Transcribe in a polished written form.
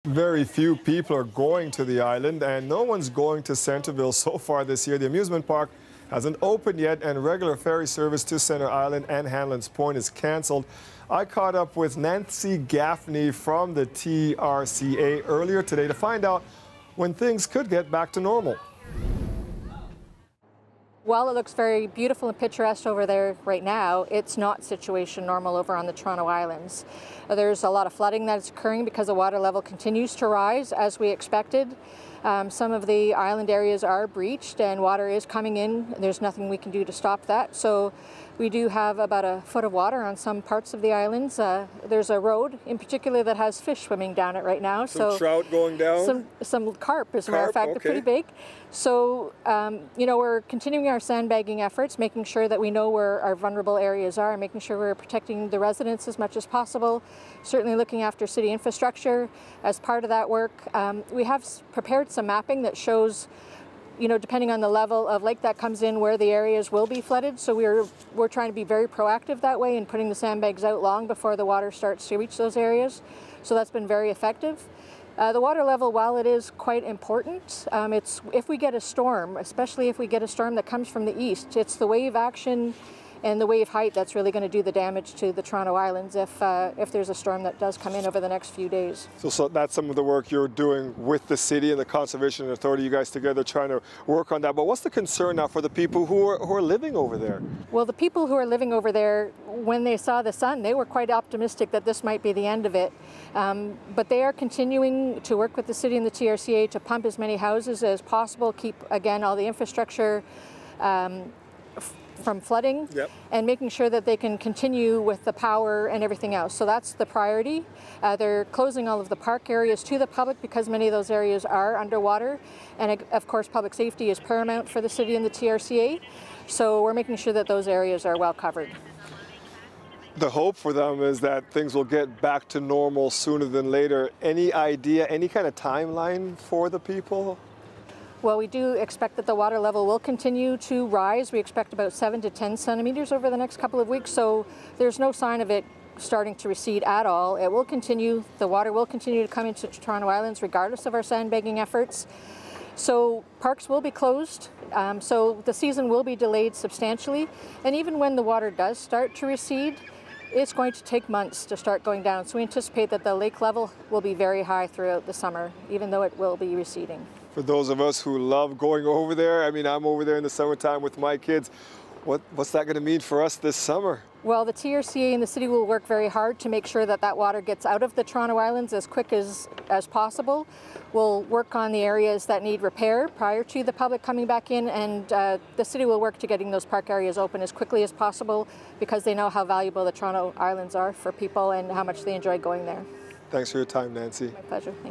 Very few people are going to the island, and no one's going to Centerville so far this year. The amusement park hasn't opened yet, and regular ferry service to Center Island and Hanlon's Point is canceled. I caught up with Nancy Gaffney from the TRCA earlier today to find out when things could get back to normal. While it looks very beautiful and picturesque over there right now, it's not situation normal over on the Toronto Islands. There's a lot of flooding that's occurring because the water level continues to rise as we expected. Some of the island areas are breached and water is coming in. There's nothing we can do to stop that. So we do have about a foot of water on some parts of the islands. There's a road in particular that has fish swimming down it right now. Some trout going down? Some carp, as a matter of fact. They're pretty big. So, you know, we're continuing our sandbagging efforts, making sure that we know where our vulnerable areas are, making sure we're protecting the residents as much as possible, certainly looking after city infrastructure as part of that work. We have prepared some mapping that shows, you know, depending on the level of lake that comes in, where the areas will be flooded. So we're trying to be very proactive that way and putting the sandbags out long before the water starts to reach those areas. So that's been very effective. The water level, while it is quite important, if we get a storm, especially if we get a storm that comes from the east, it's the wave action and the wave height that's really going to do the damage to the Toronto Islands if there's a storm that does come in over the next few days. So that's some of the work you're doing with the city and the Conservation Authority, you guys together trying to work on that. But what's the concern now for the people who are living over there? Well, the people who are living over there, when they saw the sun, they were quite optimistic that this might be the end of it. But they are continuing to work with the city and the TRCA to pump as many houses as possible, keep, again, all the infrastructure from flooding, and making sure that they can continue with the power and everything else. So that's the priority. They're closing all of the park areas to the public because many of those areas are underwater. And of course, public safety is paramount for the city and the TRCA. So we're making sure that those areas are well covered. The hope for them is that things will get back to normal sooner than later. Any idea, any kind of timeline for the people? Well, we do expect that the water level will continue to rise. We expect about 7 to 10 centimeters over the next couple of weeks, so there's no sign of it starting to recede at all. It will continue, the water will continue to come into Toronto Islands regardless of our sandbagging efforts. So parks will be closed, so the season will be delayed substantially, and even when the water does start to recede, it's going to take months to start going down. So we anticipate that the lake level will be very high throughout the summer, even though it will be receding. For those of us who love going over there, I mean, I'm over there in the summertime with my kids. What's that going to mean for us this summer? Well, the TRCA and the city will work very hard to make sure that that water gets out of the Toronto Islands as quick as possible. We'll work on the areas that need repair prior to the public coming back in, and the city will work to getting those park areas open as quickly as possible because they know how valuable the Toronto Islands are for people and how much they enjoy going there. Thanks for your time, Nancy. My pleasure. Thank you.